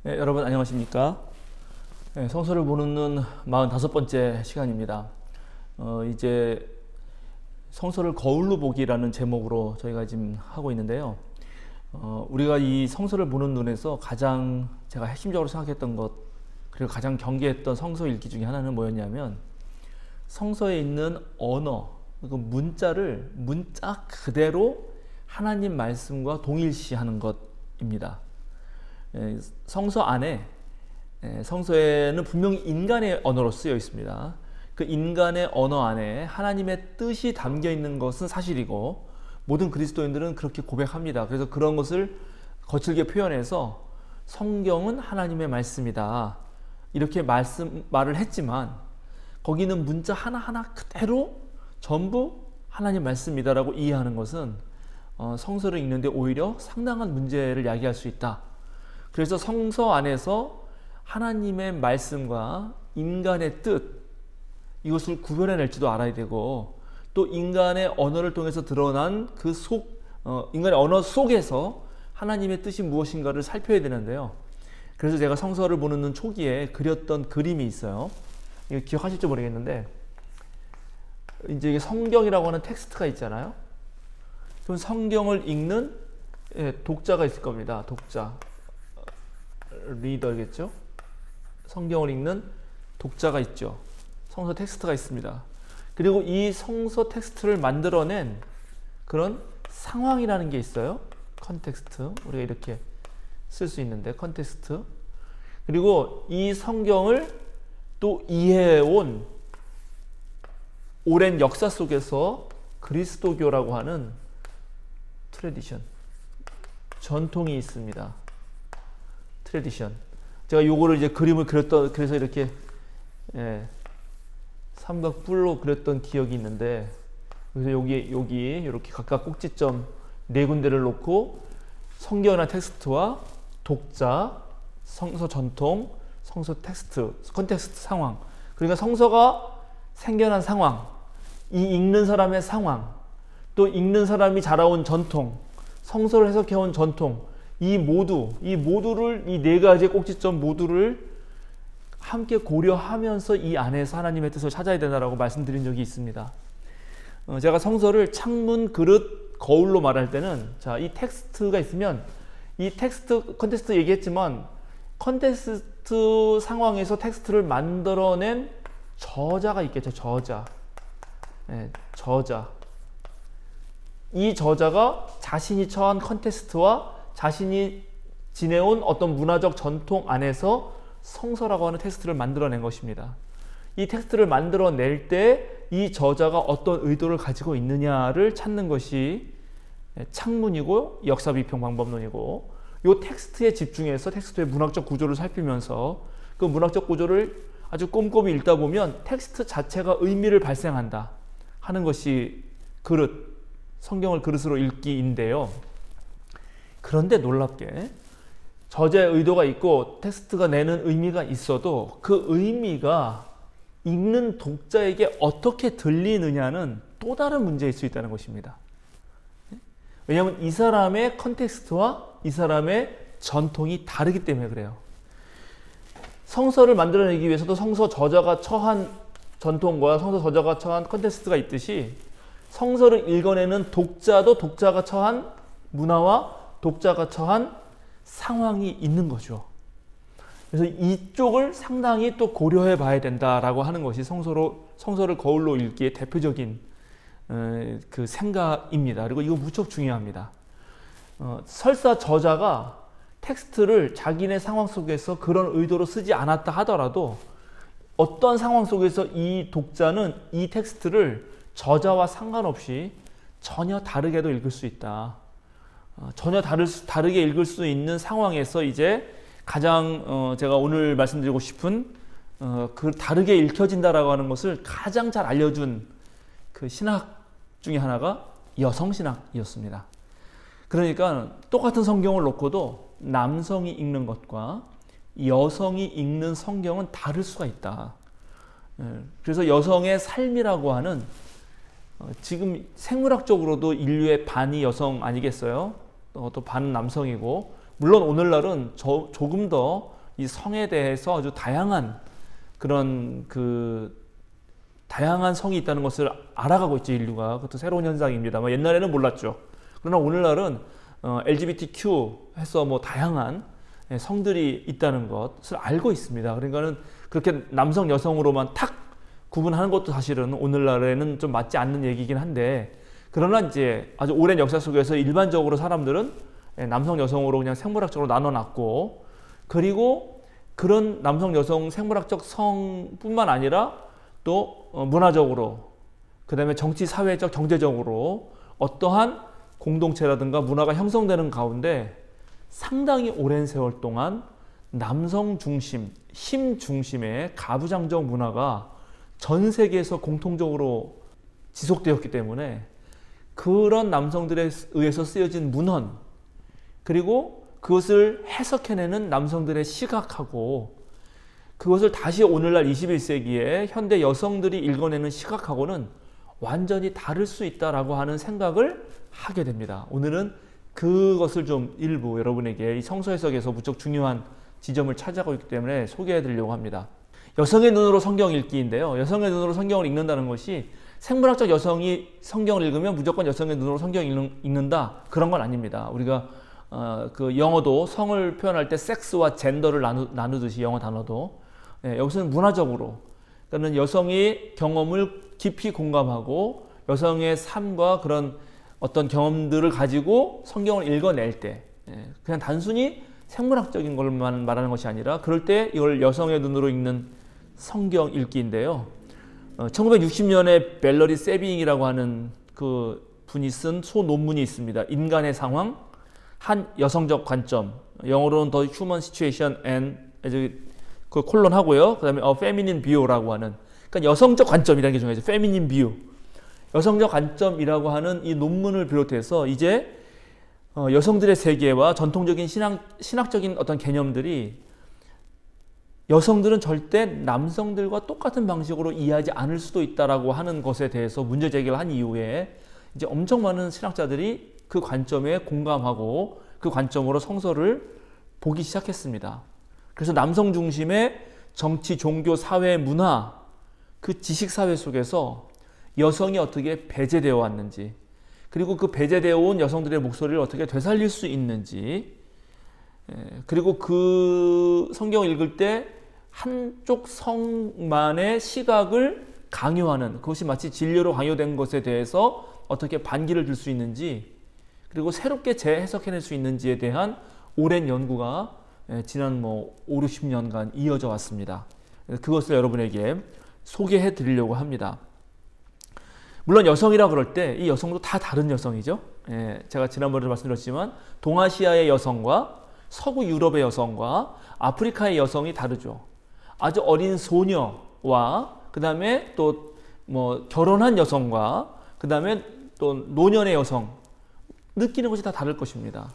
네, 여러분 안녕하십니까? 네, 성서를 보는 45번째 시간입니다. 이제 성서를 거울로 보기라는 제목으로 저희가 지금 하고 있는데요. 우리가 이 성서를 보는 눈에서 가장 제가 핵심적으로 생각했던 것, 그리고 가장 경계했던 성서 읽기 중에 하나는 뭐였냐면, 성서에 있는 언어, 그 문자를 문자 그대로 하나님 말씀과 동일시하는 것입니다. 성서 안에, 성서에는 분명히 인간의 언어로 쓰여 있습니다. 그 인간의 언어 안에 하나님의 뜻이 담겨 있는 것은 사실이고, 모든 그리스도인들은 그렇게 고백합니다. 그래서 그런 것을 거칠게 표현해서 성경은 하나님의 말씀이다, 이렇게 말을 했지만, 거기는 문자 하나하나 그대로 전부 하나님 말씀이다라고 이해하는 것은 성서를 읽는데 오히려 상당한 문제를 야기할 수 있다. 그래서 성서 안에서 하나님의 말씀과 인간의 뜻, 이것을 구별해낼지도 알아야 되고, 또 인간의 언어를 통해서 드러난 인간의 언어 속에서 하나님의 뜻이 무엇인가를 살펴야 되는데요. 그래서 제가 성서를 보는 초기에 그렸던 그림이 있어요. 이거 기억하실지 모르겠는데, 이제 성경이라고 하는 텍스트가 있잖아요. 그럼 성경을 읽는 독자가 있을 겁니다. 독자. 리더겠죠? 성경을 읽는 독자가 있죠. 성서 텍스트가 있습니다. 그리고 이 성서 텍스트를 만들어낸 그런 상황이라는 게 있어요. 컨텍스트. 우리가 이렇게 쓸 수 있는데, 컨텍스트. 그리고 이 성경을 또 이해해온 오랜 역사 속에서 그리스도교라고 하는 트레디션, 전통이 있습니다. 트레디션. 제가 요거를 이제 그림을 그렸던, 그래서 이렇게 삼각뿔로 그렸던 기억이 있는데, 그래서 여기 이렇게 각각 꼭지점 4군데를 놓고 성경이나 텍스트와 독자, 성서 전통, 성서 텍스트, 컨텍스트 상황, 그러니까 성서가 생겨난 상황, 이 읽는 사람의 상황, 또 읽는 사람이 자라온 전통, 성서를 해석해온 전통, 이 모두를, 이 4가지의 꼭지점 모두를 함께 고려하면서 이 안에서 하나님의 뜻을 찾아야 된다라고 말씀드린 적이 있습니다. 제가 성서를 창문, 그릇, 거울로 말할 때는, 자, 이 텍스트가 있으면, 이 텍스트, 컨텍스트 얘기했지만, 컨텍스트 상황에서 텍스트를 만들어낸 저자가 있겠죠. 저자. 저자. 이 저자가 자신이 처한 컨텍스트와 자신이 지내온 어떤 문화적 전통 안에서 성서라고 하는 텍스트를 만들어낸 것입니다. 이 텍스트를 만들어낼 때 이 저자가 어떤 의도를 가지고 있느냐를 찾는 것이 창문이고 역사 비평 방법론이고, 이 텍스트에 집중해서 텍스트의 문학적 구조를 살피면서 그 문학적 구조를 아주 꼼꼼히 읽다 보면 텍스트 자체가 의미를 발생한다 하는 것이 성경을 그릇으로 읽기인데요. 그런데 놀랍게 저자의 의도가 있고 텍스트가 내는 의미가 있어도 그 의미가 읽는 독자에게 어떻게 들리느냐는 또 다른 문제일 수 있다는 것입니다. 왜냐하면 이 사람의 컨텍스트와 이 사람의 전통이 다르기 때문에 그래요. 성서를 만들어내기 위해서도 성서 저자가 처한 전통과 성서 저자가 처한 컨텍스트가 있듯이, 성서를 읽어내는 독자도 독자가 처한 문화와 독자가 처한 상황이 있는 거죠. 그래서 이쪽을 상당히 또 고려해 봐야 된다라고 하는 것이 성서를 거울로 읽기의 대표적인 그 생각입니다. 그리고 이거 무척 중요합니다. 설사 저자가 텍스트를 자기네 상황 속에서 그런 의도로 쓰지 않았다 하더라도, 어떤 상황 속에서 이 독자는 이 텍스트를 저자와 상관없이 전혀 다르게도 읽을 수 있다. 전혀 다르게 읽을 수 있는 상황에서 이제 가장 제가 오늘 말씀드리고 싶은 그 다르게 읽혀진다라고 하는 것을 가장 잘 알려준 그 신학 중에 하나가 여성신학이었습니다. 그러니까 똑같은 성경을 놓고도 남성이 읽는 것과 여성이 읽는 성경은 다를 수가 있다. 그래서 여성의 삶이라고 하는, 지금 생물학적으로도 인류의 반이 여성 아니겠어요? 또 반은 남성이고, 물론 오늘날은 조금 더 이 성에 대해서 아주 다양한 그런 다양한 성이 있다는 것을 알아가고 있죠, 인류가. 그것도 새로운 현상입니다만 옛날에는 몰랐죠. 그러나 오늘날은 LGBTQ 해서 뭐 다양한 성들이 있다는 것을 알고 있습니다. 그러니까는 그렇게 남성 여성으로만 탁 구분하는 것도 사실은 오늘날에는 좀 맞지 않는 얘기긴 한데, 그러나 이제 아주 오랜 역사 속에서 일반적으로 사람들은 남성 여성으로 그냥 생물학적으로 나눠놨고, 그리고 그런 남성 여성 생물학적 성뿐만 아니라 또 문화적으로, 그 다음에 정치 사회적 경제적으로 어떠한 공동체라든가 문화가 형성되는 가운데 상당히 오랜 세월 동안 남성 중심, 힘 중심의 가부장적 문화가 전 세계에서 공통적으로 지속되었기 때문에 그런 남성들에 의해서 쓰여진 문헌, 그리고 그것을 해석해내는 남성들의 시각하고 그것을 다시 오늘날 21세기에 현대 여성들이 읽어내는 시각하고는 완전히 다를 수 있다라고 하는 생각을 하게 됩니다. 오늘은 그것을 좀 일부 여러분에게 이 성서 해석에서 무척 중요한 지점을 차지하고 있기 때문에 소개해 드리려고 합니다. 여성의 눈으로 성경 읽기인데요. 여성의 눈으로 성경을 읽는다는 것이 생물학적 여성이 성경을 읽으면 무조건 여성의 눈으로 성경을 읽는다, 그런 건 아닙니다. 우리가 그 영어도 성을 표현할 때 섹스와 젠더를 나누듯이 영어 단어도 여기서는 문화적으로, 그러니까 여성이 경험을 깊이 공감하고 여성의 삶과 그런 어떤 경험들을 가지고 성경을 읽어낼 때 그냥 단순히 생물학적인 것만 말하는 것이 아니라 그럴 때 이걸 여성의 눈으로 읽는 성경 읽기인데요. 1960년에 벨러리 세빙이라고 하는 그 분이 쓴 소논문이 있습니다. 인간의 상황, 한 여성적 관점, 영어로는 The Human Situation and 그 콜론 하고요. 그 다음에 Feminine View라고 하는, 그러니까 여성적 관점이라는 게 중요하죠. Feminine View, 여성적 관점이라고 하는 이 논문을 비롯해서 이제 여성들의 세계와 전통적인 신학적인 어떤 개념들이 여성들은 절대 남성들과 똑같은 방식으로 이해하지 않을 수도 있다라고 하는 것에 대해서 문제 제기를 한 이후에 이제 엄청 많은 신학자들이 그 관점에 공감하고 그 관점으로 성서를 보기 시작했습니다. 그래서 남성 중심의 정치, 종교, 사회, 문화, 그 지식 사회 속에서 여성이 어떻게 배제되어 왔는지, 그리고 그 배제되어 온 여성들의 목소리를 어떻게 되살릴 수 있는지, 그리고 그 성경을 읽을 때 한쪽 성만의 시각을 강요하는, 그것이 마치 진리로 강요된 것에 대해서 어떻게 반기를 들 수 있는지, 그리고 새롭게 재해석해낼 수 있는지에 대한 오랜 연구가 지난 5, 60년간 이어져 왔습니다. 그것을 여러분에게 소개해 드리려고 합니다. 물론 여성이라 그럴 때 이 여성도 다 다른 여성이죠. 제가 지난번에 말씀드렸지만 동아시아의 여성과 서구 유럽의 여성과 아프리카의 여성이 다르죠. 아주 어린 소녀와 그 다음에 또 결혼한 여성과 그 다음에 또 노년의 여성, 느끼는 것이 다 다를 것입니다.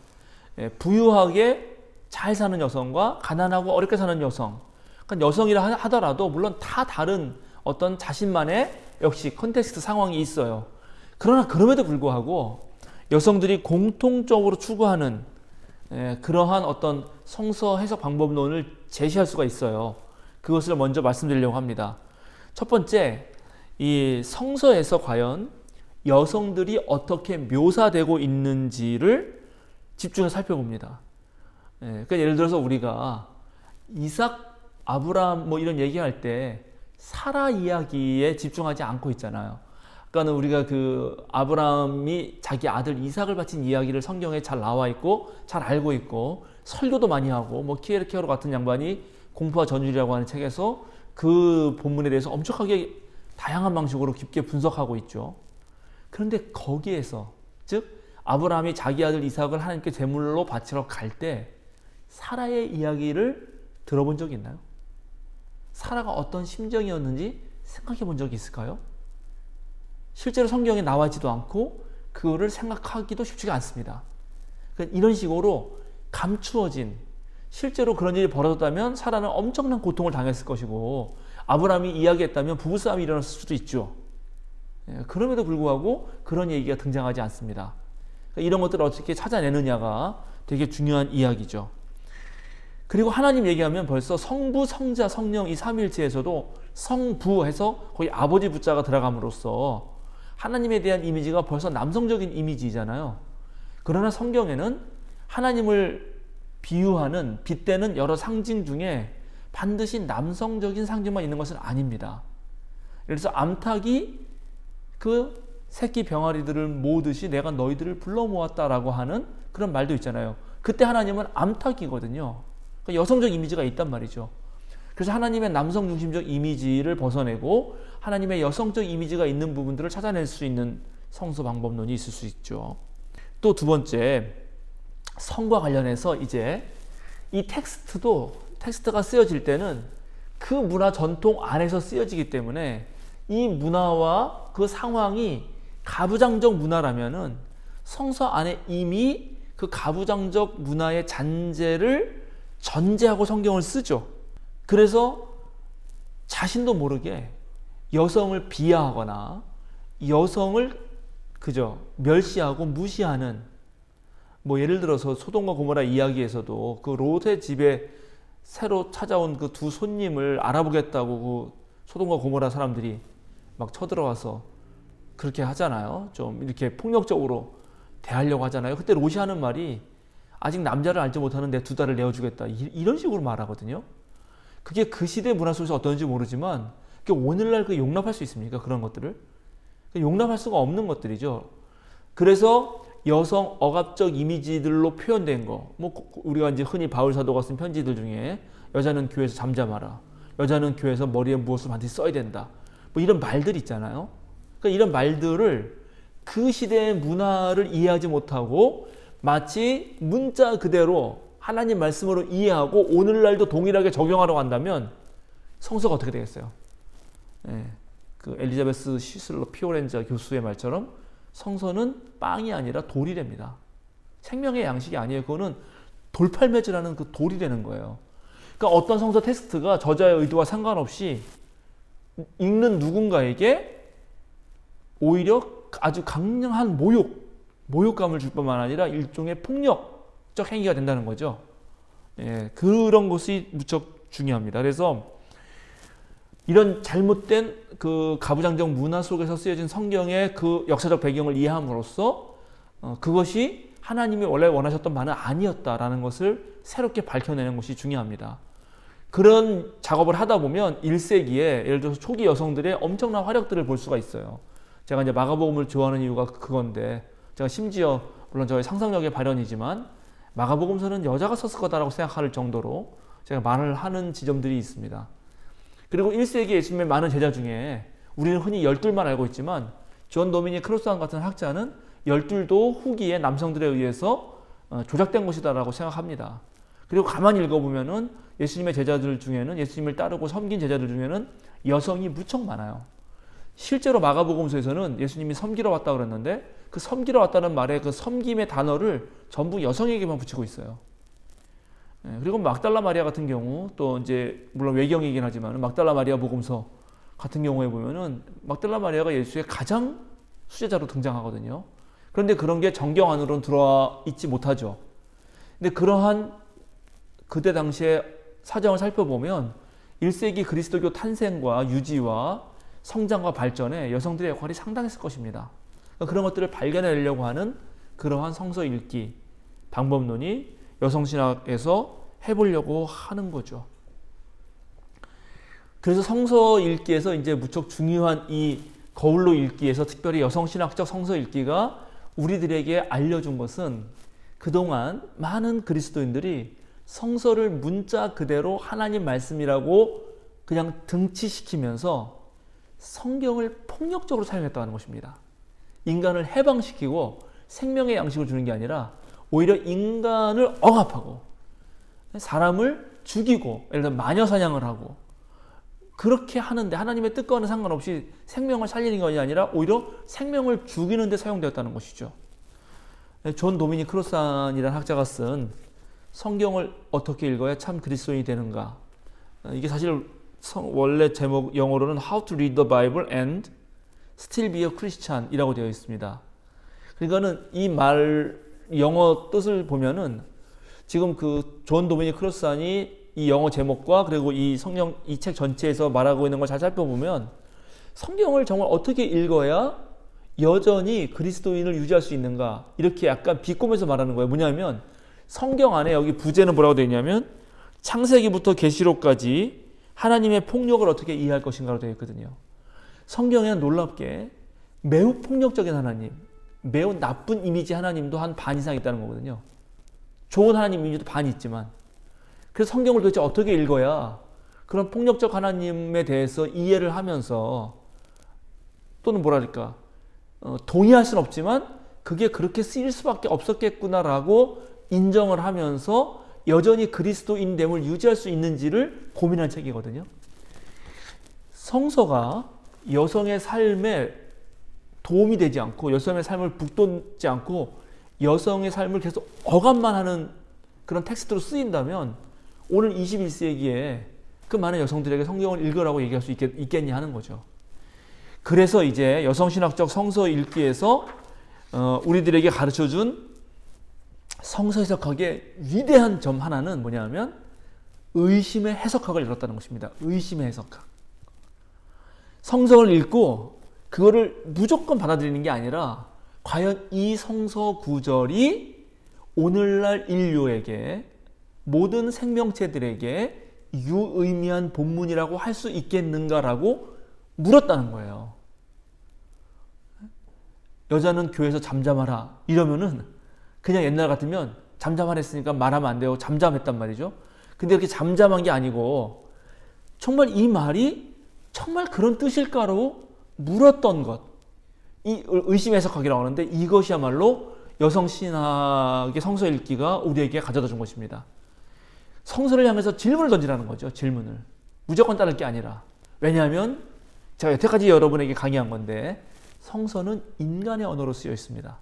부유하게 잘 사는 여성과 가난하고 어렵게 사는 여성, 그러니까 여성이라 하더라도 물론 다 다른 어떤 자신만의 역시 컨텍스트 상황이 있어요. 그러나 그럼에도 불구하고 여성들이 공통적으로 추구하는 그러한 어떤 성서 해석 방법론을 제시할 수가 있어요. 그것을 먼저 말씀드리려고 합니다. 첫 번째, 이 성서에서 과연 여성들이 어떻게 묘사되고 있는지를 집중해서 살펴봅니다. 그러니까 예를 들어서 우리가 이삭, 아브라함 이런 얘기할 때 사라 이야기에 집중하지 않고 있잖아요. 그러니까 우리가 그 아브라함이 자기 아들 이삭을 바친 이야기를 성경에 잘 나와 있고 잘 알고 있고 설교도 많이 하고 키에르케어로 같은 양반이 공포와 전율이라고 하는 책에서 그 본문에 대해서 엄청나게 다양한 방식으로 깊게 분석하고 있죠. 그런데 거기에서, 즉 아브라함이 자기 아들 이삭을 하나님께 제물로 바치러 갈 때 사라의 이야기를 들어본 적이 있나요? 사라가 어떤 심정이었는지 생각해 본 적이 있을까요? 실제로 성경에 나와지도 않고 그거를 생각하기도 쉽지가 않습니다. 그러니까 이런 식으로 감추어진, 실제로 그런 일이 벌어졌다면 사라는 엄청난 고통을 당했을 것이고 아브라함이 이야기했다면 부부싸움이 일어났을 수도 있죠. 그럼에도 불구하고 그런 얘기가 등장하지 않습니다. 그러니까 이런 것들을 어떻게 찾아내느냐가 되게 중요한 이야기죠. 그리고 하나님 얘기하면 벌써 성부, 성자, 성령 이 삼위일체에서도 성부해서 거의 아버지 부자가 들어감으로써 하나님에 대한 이미지가 벌써 남성적인 이미지잖아요. 그러나 성경에는 하나님을 비유하는 빗대는 여러 상징 중에 반드시 남성적인 상징만 있는 것은 아닙니다. 그래서 암탉이 그 새끼 병아리들을 모으듯이 내가 너희들을 불러 모았다라고 하는 그런 말도 있잖아요. 그때 하나님은 암탉이거든요. 그러니까 여성적 이미지가 있단 말이죠. 그래서 하나님의 남성 중심적 이미지를 벗어내고 하나님의 여성적 이미지가 있는 부분들을 찾아낼 수 있는 성서 방법론이 있을 수 있죠. 또 두 번째, 성과 관련해서 이제 이 텍스트가 쓰여질 때는 그 문화 전통 안에서 쓰여지기 때문에 이 문화와 그 상황이 가부장적 문화라면은 성서 안에 이미 그 가부장적 문화의 잔재를 전제하고 성경을 쓰죠. 그래서 자신도 모르게 여성을 비하하거나 여성을 그저 멸시하고 무시하는, 뭐 예를 들어서 소돔과 고모라 이야기에서도 그 롯의 집에 새로 찾아온 그 두 손님을 알아보겠다고 그 소돔과 고모라 사람들이 막 쳐들어와서 그렇게 하잖아요. 좀 이렇게 폭력적으로 대하려고 하잖아요. 그때 롯이 하는 말이 아직 남자를 알지 못하는 내 두 딸을 내어주겠다, 이런 식으로 말하거든요. 그게 그 시대 문화 속에서 어떤지 모르지만 오늘날 그 용납할 수 있습니까? 그런 것들을 용납할 수가 없는 것들이죠. 그래서 여성 억압적 이미지들로 표현된 거, 뭐 우리가 이제 흔히 바울 사도가 쓴 편지들 중에 여자는 교회에서 잠잠하라, 여자는 교회에서 머리에 무엇을 반드시 써야 된다, 뭐 이런 말들 있잖아요. 그러니까 이런 말들을 그 시대의 문화를 이해하지 못하고 마치 문자 그대로 하나님 말씀으로 이해하고 오늘날도 동일하게 적용하려고 한다면 성서가 어떻게 되겠어요? 그 엘리자베스 시슬러 피오렌자 교수의 말처럼 성서는 빵이 아니라 돌이 됩니다. 생명의 양식이 아니에요. 그거는 돌팔매질하는 그 돌이 되는 거예요. 그러니까 어떤 성서 텍스트가 저자의 의도와 상관없이 읽는 누군가에게 오히려 아주 강력한 모욕감을 줄 뿐만 아니라 일종의 폭력적 행위가 된다는 거죠. 그런 것이 무척 중요합니다. 그래서 이런 잘못된 그 가부장적 문화 속에서 쓰여진 성경의 그 역사적 배경을 이해함으로써 그것이 하나님이 원래 원하셨던 바는 아니었다라는 것을 새롭게 밝혀내는 것이 중요합니다. 그런 작업을 하다 보면 1세기에 예를 들어서 초기 여성들의 엄청난 활약들을 볼 수가 있어요. 제가 이제 마가복음을 좋아하는 이유가 그건데, 제가 심지어 물론 저의 상상력의 발현이지만 마가복음서는 여자가 썼을 거다라고 생각할 정도로 제가 말을 하는 지점들이 있습니다. 그리고 1세기 예수님의 많은 제자 중에 우리는 흔히 12만 알고 있지만 존 도미닉 크로스한 같은 학자는 12도 후기에 남성들에 의해서 조작된 것이다라고 생각합니다. 그리고 가만히 읽어보면은 예수님의 제자들 중에는, 예수님을 따르고 섬긴 제자들 중에는 여성이 무척 많아요. 실제로 마가복음서에서는 예수님이 섬기러 왔다 그랬는데 그 섬기러 왔다는 말에 그 섬김의 단어를 전부 여성에게만 붙이고 있어요. 그리고 막달라 마리아 같은 경우, 또 이제 물론 외경이긴 하지만 막달라 마리아 복음서 같은 경우에 보면은 막달라 마리아가 예수의 가장 수제자로 등장하거든요. 그런데 그런 게 정경 안으로는 들어와 있지 못하죠. 근데 그러한 그때 당시에 사정을 살펴보면 1세기 그리스도교 탄생과 유지와 성장과 발전에 여성들의 역할이 상당했을 것입니다. 그러니까 그런 것들을 발견하려고 하는 그러한 성서 읽기 방법론이 여성신학에서 해보려고 하는 거죠. 그래서 성서 읽기에서 이제 무척 중요한 이 거울로 읽기에서 특별히 여성신학적 성서 읽기가 우리들에게 알려준 것은 그동안 많은 그리스도인들이 성서를 문자 그대로 하나님 말씀이라고 그냥 등치시키면서 성경을 폭력적으로 사용했다는 것입니다. 인간을 해방시키고 생명의 양식을 주는 게 아니라 오히려 인간을 억압하고 사람을 죽이고, 예를 들어 마녀 사냥을 하고 그렇게 하는데 하나님의 뜻과는 상관없이 생명을 살리는 것이 아니라 오히려 생명을 죽이는 데 사용되었다는 것이죠. 존 도미닉 크로산이라는 학자가 쓴 성경을 어떻게 읽어야 참 그리스도인이 되는가, 이게 사실 원래 제목 영어로는 How to read the Bible and still be a Christian 이라고 되어 있습니다. 그러니까는 이 말 영어 뜻을 보면은 지금 그 존 도미닉 크로스안이 이 영어 제목과 그리고 이 성경 이 책 전체에서 말하고 있는 걸 잘 살펴보면 성경을 정말 어떻게 읽어야 여전히 그리스도인을 유지할 수 있는가 이렇게 약간 비꼬면서 말하는 거예요. 뭐냐면 성경 안에 여기 부제는 뭐라고 되어 있냐면 창세기부터 계시록까지 하나님의 폭력을 어떻게 이해할 것인가로 되어 있거든요. 성경에는 놀랍게 매우 폭력적인 하나님, 매우 나쁜 이미지 하나님도 한 반 이상 있다는 거거든요. 좋은 하나님 이미지도 반 있지만 그래서 성경을 도대체 어떻게 읽어야 그런 폭력적 하나님에 대해서 이해를 하면서 또는 뭐랄까 동의할 수는 없지만 그게 그렇게 쓰일 수밖에 없었겠구나라고 인정을 하면서 여전히 그리스도인됨을 유지할 수 있는지를 고민한 책이거든요. 성서가 여성의 삶에 도움이 되지 않고 여성의 삶을 북돋지 않고 여성의 삶을 계속 억압만 하는 그런 텍스트로 쓰인다면 오늘 21세기에 그 많은 여성들에게 성경을 읽으라고 얘기할 수 있겠냐 하는 거죠. 그래서 이제 여성신학적 성서 읽기에서 우리들에게 가르쳐준 성서 해석학의 위대한 점 하나는 뭐냐면 의심의 해석학을 열었다는 것입니다. 의심의 해석학. 성경을 읽고 그거를 무조건 받아들이는 게 아니라 과연 이 성서 구절이 오늘날 인류에게 모든 생명체들에게 유의미한 본문이라고 할 수 있겠는가라고 물었다는 거예요. 여자는 교회에서 잠잠하라 이러면은 그냥 옛날 같으면 잠잠하랬으니까 말하면 안 돼요. 잠잠했단 말이죠. 근데 이렇게 잠잠한 게 아니고 정말 이 말이 정말 그런 뜻일까로 물었던 것. 이 의심 해석학이라고 하는데 이것이야말로 여성신학의 성서 읽기가 우리에게 가져다 준 것입니다. 성서를 향해서 질문을 던지라는 거죠. 질문을. 무조건 따를 게 아니라. 왜냐하면 제가 여태까지 여러분에게 강의한 건데 성서는 인간의 언어로 쓰여 있습니다.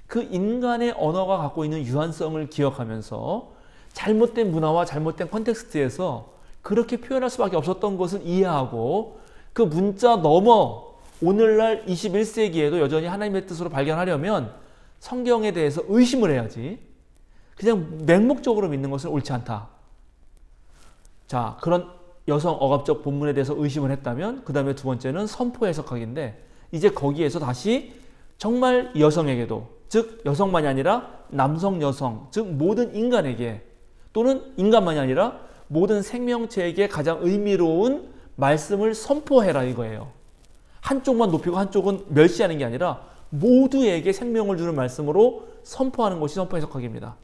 그 인간의 언어가 갖고 있는 유한성을 기억하면서 잘못된 문화와 잘못된 컨텍스트에서 그렇게 표현할 수밖에 없었던 것을 이해하고 그 문자 넘어 오늘날 21세기에도 여전히 하나님의 뜻으로 발견하려면 성경에 대해서 의심을 해야지 그냥 맹목적으로 믿는 것은 옳지 않다. 자, 그런 여성 억압적 본문에 대해서 의심을 했다면 그 다음에 두 번째는 선포 해석학인데 이제 거기에서 다시 정말 여성에게도 즉 여성만이 아니라 남성 여성 즉 모든 인간에게 또는 인간만이 아니라 모든 생명체에게 가장 의미로운 말씀을 선포해라 이거예요. 한쪽만 높이고 한쪽은 멸시하는 게 아니라 모두에게 생명을 주는 말씀으로 선포하는 것이 선포 해석학입니다.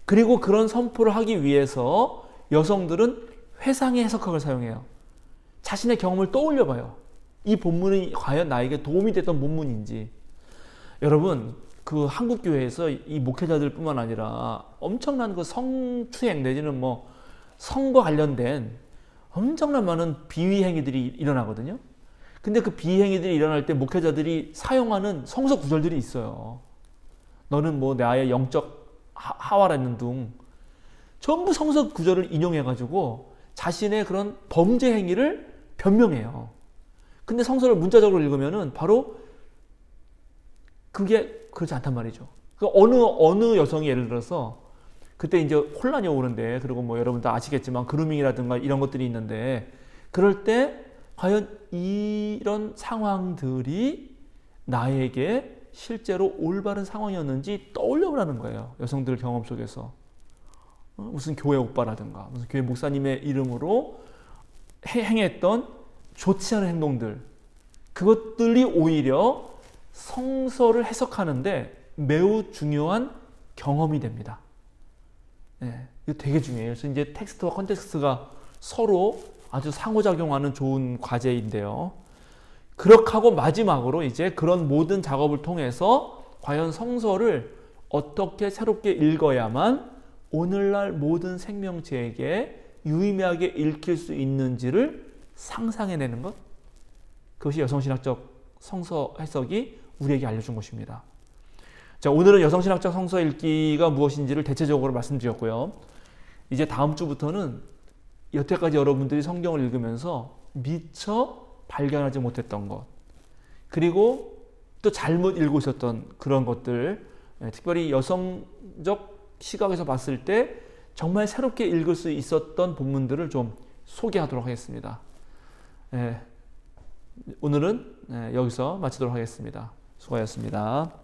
그리고 그런 선포를 하기 위해서 여성들은 회상의 해석학을 사용해요. 자신의 경험을 떠올려 봐요. 이 본문이 과연 나에게 도움이 됐던 본문인지. 여러분 그 한국교회에서 이 목회자들 뿐만 아니라 엄청난 그 성추행 내지는 뭐 성과 관련된 엄청난 많은 비위 행위들이 일어나거든요. 근데 그 비위 행위들이 일어날 때 목회자들이 사용하는 성서 구절들이 있어요. 너는 뭐 나의 영적 하와라는 둥 전부 성서 구절을 인용해가지고 자신의 그런 범죄 행위를 변명해요. 근데 성서를 문자적으로 읽으면은 바로 그게 그렇지 않단 말이죠. 어느 여성이 예를 들어서 그때 이제 혼란이 오는데 그리고 뭐 여러분 다 아시겠지만 그루밍이라든가 이런 것들이 있는데 그럴 때 과연 이런 상황들이 나에게 실제로 올바른 상황이었는지 떠올려보라는 거예요. 여성들 경험 속에서. 무슨 교회 오빠라든가 무슨 교회 목사님의 이름으로 행했던 좋지 않은 행동들 그것들이 오히려 성서를 해석하는데 매우 중요한 경험이 됩니다. 네, 이거 되게 중요해요. 그래서 이제 텍스트와 컨텍스트가 서로 아주 상호작용하는 좋은 과제인데요. 그렇게 하고 마지막으로 이제 그런 모든 작업을 통해서 과연 성서를 어떻게 새롭게 읽어야만 오늘날 모든 생명체에게 유의미하게 읽힐 수 있는지를 상상해내는 것. 그것이 여성신학적 성서 해석이 우리에게 알려준 것입니다. 자, 오늘은 여성신학적 성서 읽기가 무엇인지를 대체적으로 말씀드렸고요. 이제 다음 주부터는 여태까지 여러분들이 성경을 읽으면서 미처 발견하지 못했던 것 그리고 또 잘못 읽고 있었던 그런 것들 특별히 여성적 시각에서 봤을 때 정말 새롭게 읽을 수 있었던 본문들을 좀 소개하도록 하겠습니다. 오늘은 여기서 마치도록 하겠습니다. 수고하셨습니다.